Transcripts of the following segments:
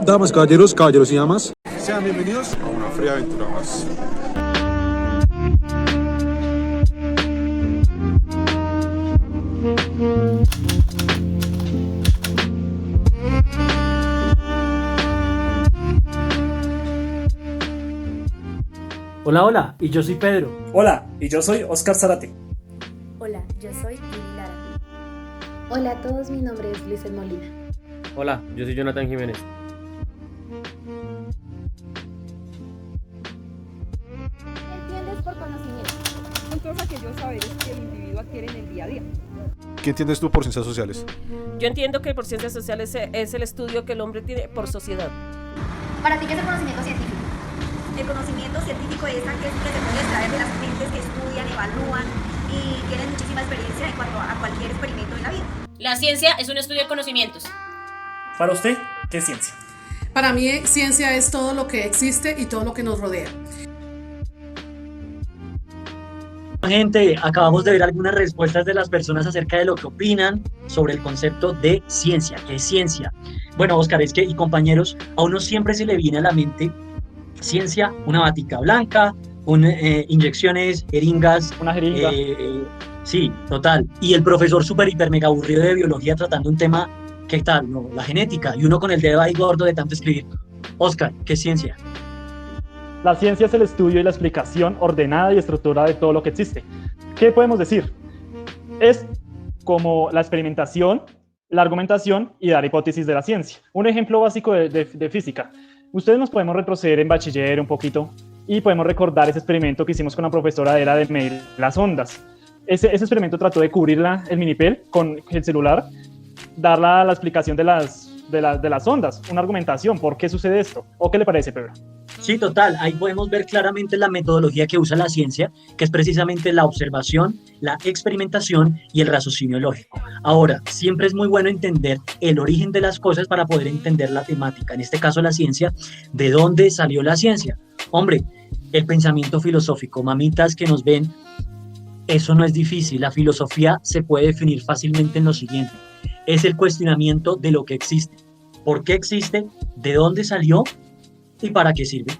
Damas, caballeros y damas, sean bienvenidos a una fría aventura más. Hola, hola, y yo soy Pedro. Hola, y yo soy Oscar Zárate. Hola, yo soy Lili Lara. Hola a todos, mi nombre es Luis Molina. Hola, yo soy Jonathan Jiménez. ¿Qué entiendes por conocimiento? Son todos aquellos saberes que el individuo adquiere en el día a día. ¿Qué entiendes tú por ciencias sociales? Yo entiendo que por ciencias sociales es el estudio que el hombre tiene por sociedad. ¿Para ti qué es el conocimiento científico? El conocimiento científico es aquel que se puede extraer de las mentes que estudian, evalúan y tienen muchísima experiencia en cuanto a cualquier experimento en la vida. La ciencia es un estudio de conocimientos. Para usted, ¿qué es ciencia? Para mí, ciencia es todo lo que existe y todo lo que nos rodea. Gente, acabamos de ver algunas respuestas de las personas acerca de lo que opinan sobre el concepto de ciencia. ¿Qué es ciencia? Bueno, Oscar, es que, y compañeros, a uno siempre se le viene a la mente ciencia, una batica blanca, inyecciones, jeringas. Una jeringa. Sí, total. Y el profesor súper, hiper, mega aburrido de biología tratando un tema, ¿qué tal? No, la genética. Y uno con el dedo ahí gordo de tanto escribir. Oscar, ¿qué es ciencia? La ciencia es el estudio y la explicación ordenada y estructurada de todo lo que existe. ¿Qué podemos decir? Es como la experimentación, la argumentación y dar hipótesis de la ciencia. Un ejemplo básico de física. Ustedes nos podemos retroceder en bachiller un poquito y podemos recordar ese experimento que hicimos con la profesora, era de medir las ondas. Ese experimento trató de cubrir el minipel con el celular, dar la explicación de las ondas, una argumentación, ¿por qué sucede esto? ¿O qué le parece, Pedro? Sí, total. Ahí podemos ver claramente la metodología que usa la ciencia, que es precisamente la observación, la experimentación y el raciocinio lógico. Ahora, siempre es muy bueno entender el origen de las cosas para poder entender la temática, en este caso la ciencia, de dónde salió la ciencia. Hombre, el pensamiento filosófico, mamitas que nos ven, eso no es difícil. La filosofía se puede definir fácilmente en lo siguiente: es el cuestionamiento de lo que existe. ¿Por qué existe? ¿De dónde salió? ¿Y para qué sirve?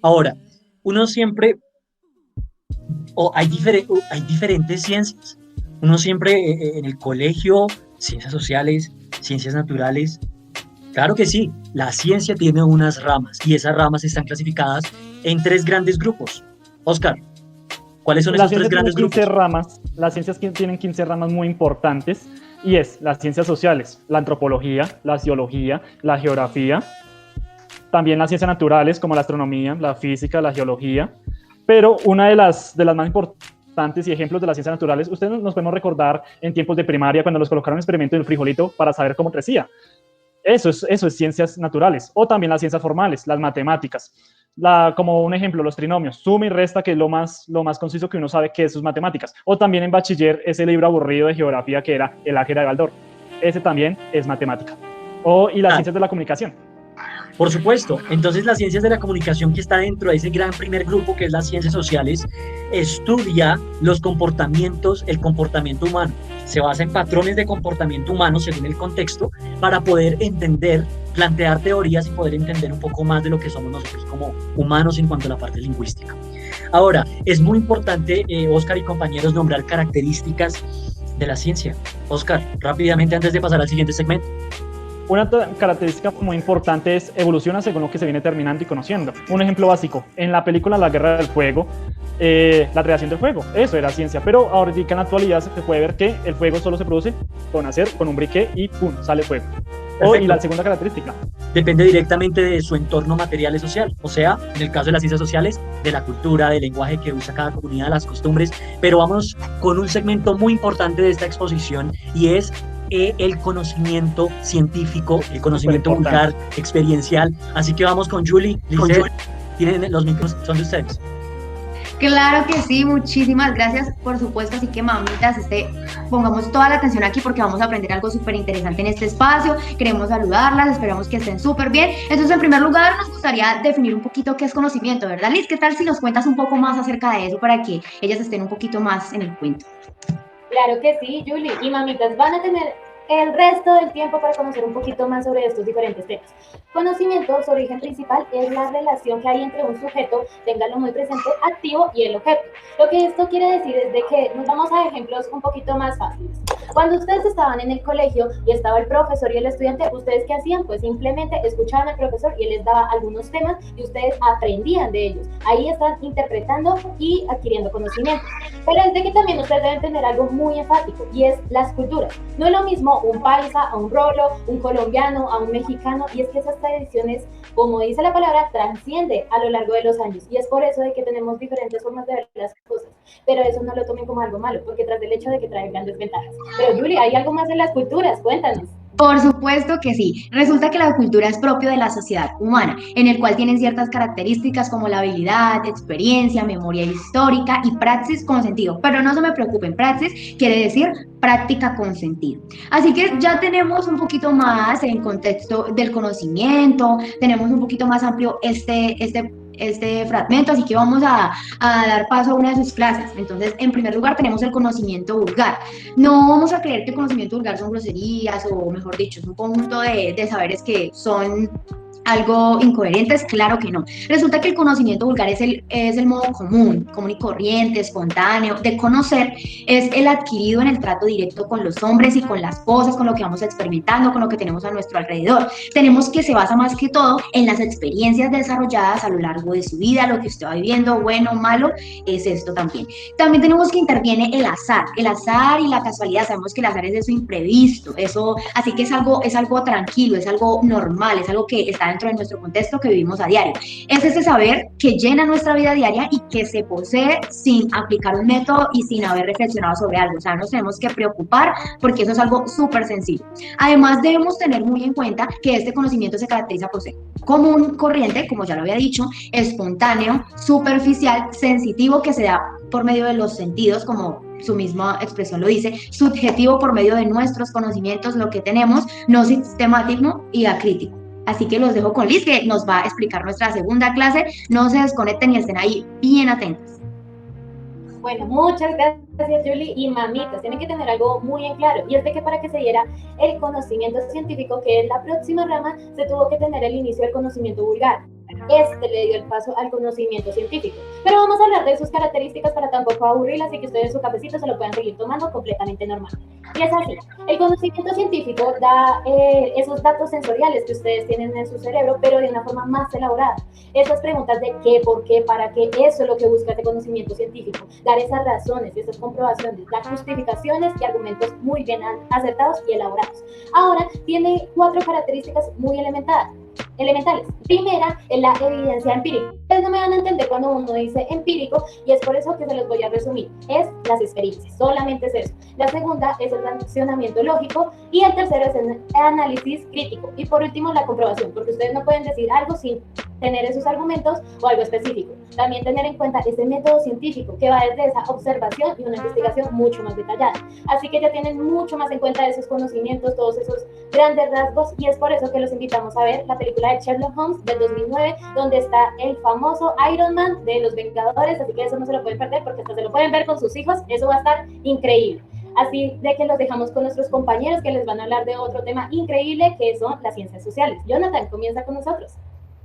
Ahora, uno siempre, hay diferentes ciencias. Uno siempre en el colegio, ciencias sociales, ciencias naturales. Claro que sí, la ciencia tiene unas ramas y esas ramas están clasificadas en 3 grandes grupos. Oscar, ¿cuáles son esos 3 grandes grupos? Las ciencias tienen 15 ramas muy importantes y es las ciencias sociales, la antropología, la sociología, la geografía, también las ciencias naturales como la astronomía, la física, la geología, pero una de las más importantes y ejemplos de las ciencias naturales, ustedes nos podemos recordar en tiempos de primaria cuando nos colocaron un experimento en el frijolito para saber cómo crecía. Eso es ciencias naturales, o también las ciencias formales, las matemáticas. Como un ejemplo, los trinomios, suma y resta, que es lo más conciso que uno sabe que es sus matemáticas. O también en bachiller, ese libro aburrido de geografía que era El Ágera de Galdor. Ese también es matemática. Y las ciencias de la comunicación. Por supuesto. Entonces, las ciencias de la comunicación, que está dentro de ese gran primer grupo que es las ciencias sociales, estudia los comportamientos, el comportamiento humano. Se basa en patrones de comportamiento humano según el contexto para poder entender, plantear teorías y poder entender un poco más de lo que somos nosotros como humanos en cuanto a la parte lingüística. Ahora, es muy importante, Oscar y compañeros, nombrar características de la ciencia. Oscar, rápidamente antes de pasar al siguiente segmento. Una característica muy importante es evoluciona según lo que se viene terminando y conociendo. Un ejemplo básico, en la película La Guerra del Fuego, la creación del fuego, eso era ciencia, pero ahorita en la actualidad se puede ver que el fuego solo se produce con un briquet y ¡pum!, sale fuego. Y la segunda característica. Depende directamente de su entorno material y social, o sea, en el caso de las ciencias sociales, de la cultura, del lenguaje que usa cada comunidad, las costumbres, pero vamos con un segmento muy importante de esta exposición y es el conocimiento científico, el conocimiento vulgar, experiencial. Así que vamos con Julie, Lizeth, tienen los micrófonos, son de ustedes. Claro que sí, muchísimas gracias, por supuesto, así que mamitas, pongamos toda la atención aquí porque vamos a aprender algo súper interesante en este espacio, queremos saludarlas, esperamos que estén súper bien. Entonces, en primer lugar, nos gustaría definir un poquito qué es conocimiento, ¿verdad, Liz? ¿Qué tal si nos cuentas un poco más acerca de eso para que ellas estén un poquito más en el cuento? Claro que sí, Julie, y mamitas van a tener el resto del tiempo para conocer un poquito más sobre estos diferentes temas. Conocimiento, su origen principal es la relación que hay entre un sujeto, téngalo muy presente, activo y el objeto. Lo que esto quiere decir es de que nos vamos a ejemplos un poquito más fáciles. Cuando ustedes estaban en el colegio y estaba el profesor y el estudiante, ¿ustedes qué hacían? Pues simplemente escuchaban al profesor y él les daba algunos temas y ustedes aprendían de ellos. Ahí están interpretando y adquiriendo conocimiento. Pero es de que también ustedes deben tener algo muy enfático y es las culturas. No es lo mismo un paisa a un rolo, un colombiano a un mexicano, y es que esas tradiciones, como dice la palabra, transciende a lo largo de los años, y es por eso de que tenemos diferentes formas de ver las cosas, pero eso no lo tomen como algo malo, porque tras del hecho de que trae grandes ventajas. Pero Julie, ¿hay algo más en las culturas? Cuéntanos. Por supuesto que sí. Resulta que la cultura es propio de la sociedad humana, en el cual tienen ciertas características como la habilidad, experiencia, memoria histórica y praxis con sentido. Pero no se me preocupen, praxis quiere decir práctica con sentido. Así que ya tenemos un poquito más en contexto del conocimiento, tenemos un poquito más amplio este fragmento, así que vamos a dar paso a una de sus clases. Entonces, en primer lugar, tenemos el conocimiento vulgar. No vamos a creer que el conocimiento vulgar son groserías, o mejor dicho, es un conjunto de saberes que son algo incoherentes, claro que no. Resulta que el conocimiento vulgar es el modo común y corriente, espontáneo, de conocer, es el adquirido en el trato directo con los hombres y con las cosas, con lo que vamos experimentando, con lo que tenemos a nuestro alrededor. Tenemos que se basa más que todo en las experiencias desarrolladas a lo largo de su vida, lo que usted va viviendo, bueno o malo, es esto también. También tenemos que interviene el azar y la casualidad. Sabemos que el azar es eso imprevisto, eso, así que es algo tranquilo, es algo normal, es algo que está dentro de nuestro contexto que vivimos a diario. Es ese saber que llena nuestra vida diaria y que se posee sin aplicar un método y sin haber reflexionado sobre algo. O sea, nos tenemos que preocupar porque eso es algo súper sencillo. Además, debemos tener muy en cuenta que este conocimiento se caracteriza por ser común, corriente, como ya lo había dicho, espontáneo, superficial, sensitivo, que se da por medio de los sentidos, como su misma expresión lo dice, subjetivo por medio de nuestros conocimientos, lo que tenemos, no sistemático y acrítico. Así que los dejo con Liz, que nos va a explicar nuestra segunda clase. No se desconecten y estén ahí bien atentos. Bueno, muchas gracias, Julie. Y mamitas, tienen que tener algo muy en claro, y es de que para que se diera el conocimiento científico, que es la próxima rama, se tuvo que tener el inicio del conocimiento vulgar. Este le dio el paso al conocimiento científico. Pero vamos a hablar de sus características para tampoco aburrirlas y que ustedes su cafecito se lo puedan seguir tomando completamente normal. Y es así, el conocimiento científico da esos datos sensoriales que ustedes tienen en su cerebro, pero de una forma más elaborada. Esas preguntas de qué, por qué, para qué, eso es lo que busca este conocimiento científico. Dar esas razones, esas comprobaciones, dar justificaciones y argumentos muy bien acertados y elaborados. Ahora, tiene 4 características muy elementales. Primera es la evidencia empírica. Ustedes no me van a entender cuando uno dice empírico, y es por eso que se los voy a resumir. Es las experiencias, solamente es eso. La segunda es el razonamiento lógico, y el tercero es el análisis crítico. Y por último, la comprobación, porque ustedes no pueden decir algo sin tener esos argumentos o algo específico. También tener en cuenta ese método científico que va desde esa observación y una investigación mucho más detallada. Así que ya tienen mucho más en cuenta esos conocimientos, todos esos grandes rasgos, y es por eso que los invitamos a ver la película de Sherlock Holmes del 2009, donde está el famoso Iron Man de los Vengadores, así que eso no se lo pueden perder porque hasta se lo pueden ver con sus hijos, eso va a estar increíble. Así de que los dejamos con nuestros compañeros que les van a hablar de otro tema increíble que son las ciencias sociales. Jonathan, comienza con nosotros.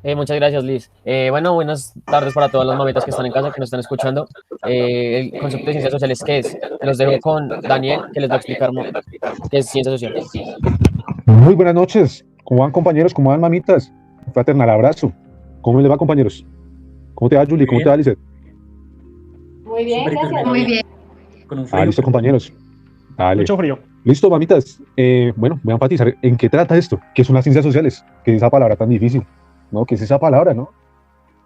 Muchas gracias, Liz. Bueno, buenas tardes para todas las mamitas que están en casa, que nos están escuchando. El concepto de ciencias sociales, ¿qué es? Los dejo con Daniel, que les va a explicar qué es ciencias sociales. Muy buenas noches. ¿Cómo van, compañeros? ¿Cómo van, mamitas? Un fraternal abrazo. ¿Cómo les va, compañeros? ¿Cómo te va, Julie? ¿Cómo te va, Lizeth? Muy bien, gracias. Muy bien. Con un frío. Listo, compañeros. Dale. Mucho frío. Listo, mamitas. Bueno, voy a enfatizar en qué trata esto, qué son las ciencias sociales, qué es esa palabra tan difícil, ¿no? ¿Qué es esa palabra, no?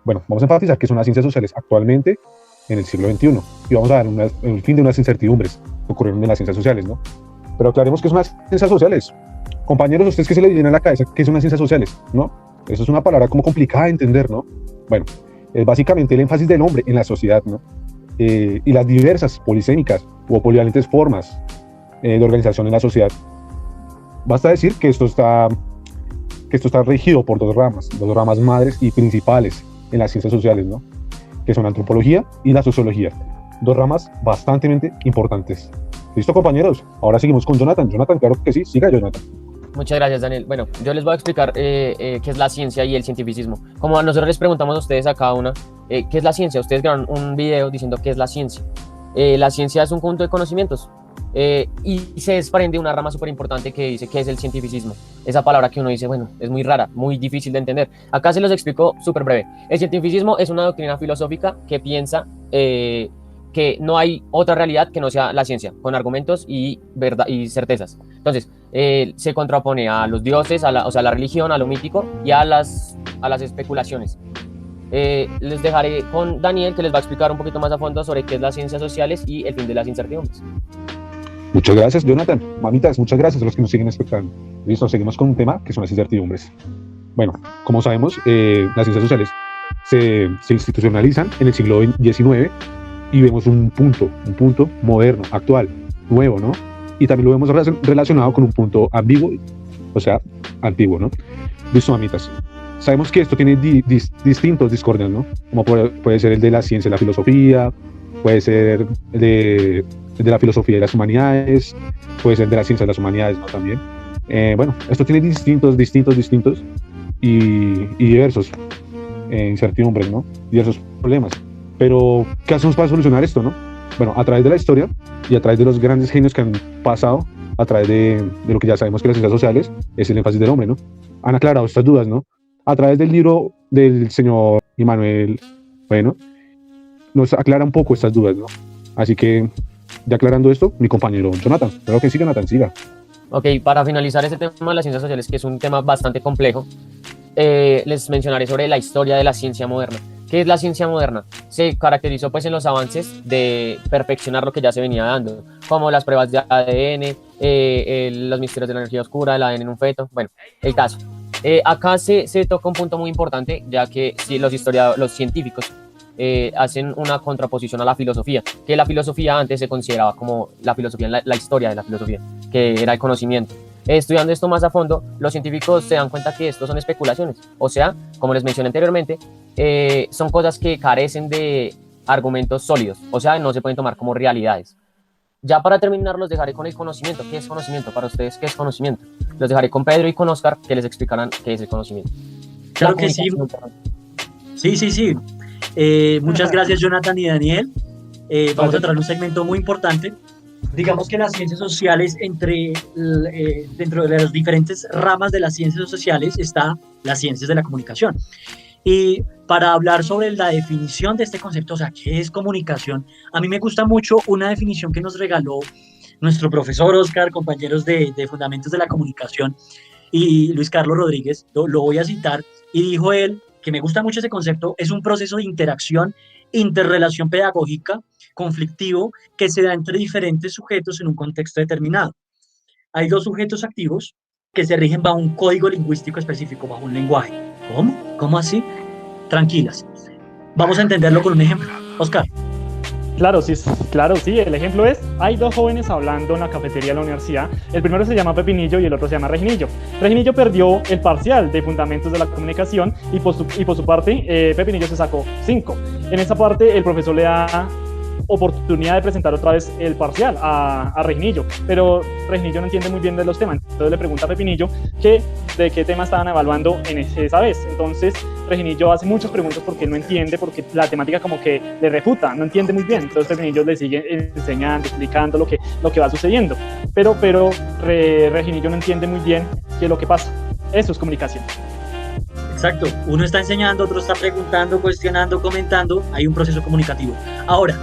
Bueno, vamos a enfatizar qué son las ciencias sociales actualmente en el siglo XXI, y vamos a dar el fin de unas incertidumbres que ocurrieron en las ciencias sociales, ¿no? Pero aclaremos qué son las ciencias sociales. Compañeros, ¿ustedes qué se les viene a la cabeza? ¿Qué son las ciencias sociales? ¿No? Eso es una palabra como complicada de entender, ¿no? Bueno, es básicamente el énfasis del hombre en la sociedad, ¿no? Y las diversas polisémicas o polivalentes formas de organización en la sociedad. Basta decir que esto está regido por dos ramas madres y principales en las ciencias sociales, ¿no? Que son la antropología y la sociología, dos ramas bastante importantes. Listo, compañeros. Ahora seguimos con Jonathan. Jonathan, claro que sí. Siga, Jonathan. Muchas gracias, Daniel. Bueno, yo les voy a explicar qué es la ciencia y el cientificismo. Como nosotros les preguntamos a ustedes a cada una, ¿qué es la ciencia? Ustedes grabaron un video diciendo qué es la ciencia. La ciencia es un conjunto de conocimientos y se desprende una rama súper importante que dice qué es el cientificismo. Esa palabra que uno dice, bueno, es muy rara, muy difícil de entender. Acá se los explico súper breve. El cientificismo es una doctrina filosófica que piensa que no hay otra realidad que no sea la ciencia, con argumentos y verdad y certezas. Entonces, se contrapone a los dioses, a la religión, a lo mítico y a las especulaciones. Les dejaré con Daniel, que les va a explicar un poquito más a fondo sobre qué es las ciencias sociales y el fin de las incertidumbres. Muchas gracias, Jonathan. Mamitas, muchas gracias a los que nos siguen espectando. Listo, seguimos con un tema que son las incertidumbres. Bueno, como sabemos, las ciencias sociales se institucionalizan en el siglo XIX y vemos un punto moderno, actual, nuevo, ¿no? Y también lo vemos relacionado con un punto ambiguo, o sea, antiguo, ¿no? Listo, mamitas. Sabemos que esto tiene distintos discordias, ¿no? Como puede ser el de la ciencia y la filosofía, puede ser el de la filosofía y las humanidades, puede ser de la ciencia y las humanidades, ¿no? También. Bueno, esto tiene distintos y diversos incertidumbres, ¿no? Diversos problemas. Pero, ¿qué hacemos para solucionar esto, no? Bueno, a través de la historia y a través de los grandes genios que han pasado, a través de lo que ya sabemos que las ciencias sociales es el énfasis del hombre, ¿no? Han aclarado estas dudas, ¿no? A través del libro del señor Immanuel, bueno, nos aclara un poco estas dudas, ¿no? Así que, ya aclarando esto, mi compañero Jonathan. Claro que sí, Jonathan, siga. Ok, para finalizar este tema de las ciencias sociales, que es un tema bastante complejo, les mencionaré sobre la historia de la ciencia moderna. ¿Qué es la ciencia moderna? Se caracterizó pues en los avances de perfeccionar lo que ya se venía dando, como las pruebas de ADN, los misterios de la energía oscura, el ADN en un feto, bueno, el caso. Acá se toca un punto muy importante, ya que si los científicos hacen una contraposición a la filosofía, que la filosofía antes se consideraba como la filosofía, la historia de la filosofía, que era el conocimiento. Estudiando esto más a fondo, los científicos se dan cuenta que esto son especulaciones, o sea, como les mencioné anteriormente, son cosas que carecen de argumentos sólidos, o sea, no se pueden tomar como realidades. Ya para terminar, los dejaré con el conocimiento. ¿Qué es conocimiento? Para ustedes, ¿qué es conocimiento? Los dejaré con Pedro y con Oscar, que les explicarán qué es el conocimiento. Claro que sí. Sí. Muchas gracias, Jonathan y Daniel. Vamos a entrar en un segmento muy importante. Digamos que las ciencias sociales, dentro de las diferentes ramas de las ciencias sociales, está las ciencias de la comunicación. Y para hablar sobre la definición de este concepto, o sea, ¿qué es comunicación? A mí me gusta mucho una definición que nos regaló nuestro profesor Oscar, compañeros de Fundamentos de la Comunicación, y Luis Carlos Rodríguez, lo voy a citar, y dijo él, que me gusta mucho ese concepto, es un proceso de interacción, interrelación pedagógica, conflictivo, que se da entre diferentes sujetos en un contexto determinado. Hay dos sujetos activos que se rigen bajo un código lingüístico específico, bajo un lenguaje. ¿Cómo? ¿Cómo así? Tranquilas. Vamos a entenderlo con un ejemplo. Oscar. Claro, sí, el ejemplo es, hay dos jóvenes hablando en la cafetería de la universidad, el primero se llama Pepinillo y el otro se llama Reginillo. Reginillo perdió el parcial de Fundamentos de la Comunicación y por su parte Pepinillo se sacó 5. En esa parte el profesor le da oportunidad de presentar otra vez el parcial a Reginillo, pero Reginillo no entiende muy bien de los temas, entonces le pregunta a Pepinillo de qué tema estaban evaluando esa vez. Entonces Reginillo hace muchas preguntas porque no entiende, porque la temática como que le refuta, no entiende muy bien, entonces Pepinillo le sigue enseñando, explicando lo que va sucediendo, pero Reginillo no entiende muy bien qué es lo que pasa. Eso es comunicación. Exacto, uno está enseñando, otro está preguntando, cuestionando, comentando, hay un proceso comunicativo. Ahora,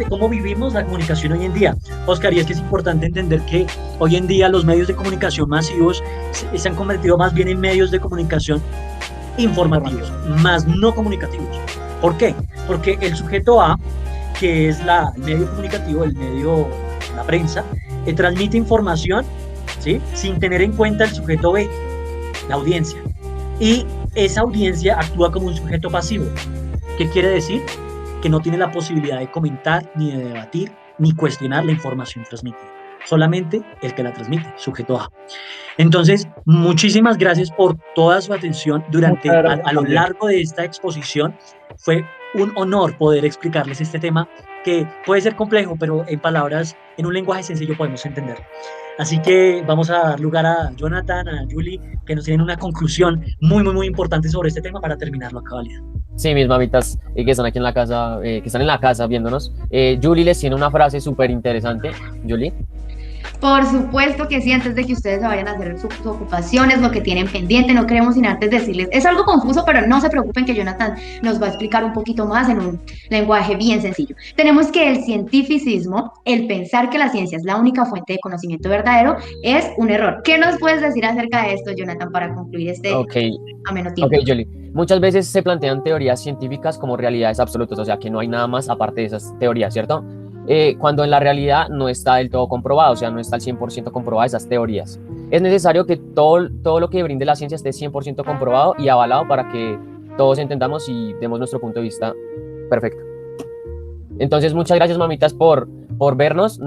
¿cómo vivimos la comunicación hoy en día? Oscar, y es que es importante entender que hoy en día los medios de comunicación masivos se han convertido más bien en medios de comunicación informativos, más no comunicativos. ¿Por qué? Porque el sujeto A, que es el medio comunicativo, la prensa, transmite información, ¿sí?, sin tener en cuenta el sujeto B, la audiencia. Y esa audiencia actúa como un sujeto pasivo. ¿Qué quiere decir? Que no tiene la posibilidad de comentar, ni de debatir, ni cuestionar la información transmitida. Solamente el que la transmite, sujeto A. Entonces, muchísimas gracias por toda su atención a lo largo de esta exposición. Fue un honor poder explicarles este tema que puede ser complejo, pero en palabras, en un lenguaje sencillo podemos entenderlo. Así que vamos a dar lugar a Jonathan, a Julie, que nos tienen una conclusión muy importante sobre este tema para terminarlo a cabalidad. Sí, mis mamitas que están aquí en la casa, que están en la casa viéndonos. Julie les tiene una frase súper interesante. Julie. Por supuesto que sí, antes de que ustedes se vayan a hacer sus ocupaciones, lo que tienen pendiente, no queremos sin antes decirles, es algo confuso, pero no se preocupen que Jonathan nos va a explicar un poquito más en un lenguaje bien sencillo. Tenemos que el cientificismo, el pensar que la ciencia es la única fuente de conocimiento verdadero, es un error. ¿Qué nos puedes decir acerca de esto, Jonathan, para concluir este ameno tiempo? Ok, Julie. Muchas veces se plantean teorías científicas como realidades absolutas, o sea que no hay nada más aparte de esas teorías, ¿cierto? Cuando en la realidad no está del todo comprobado, o sea, no está al 100% comprobada esas teorías. Es necesario que todo lo que brinde la ciencia esté 100% comprobado y avalado para que todos entendamos y demos nuestro punto de vista perfecto. Entonces, muchas gracias, mamitas, por vernos.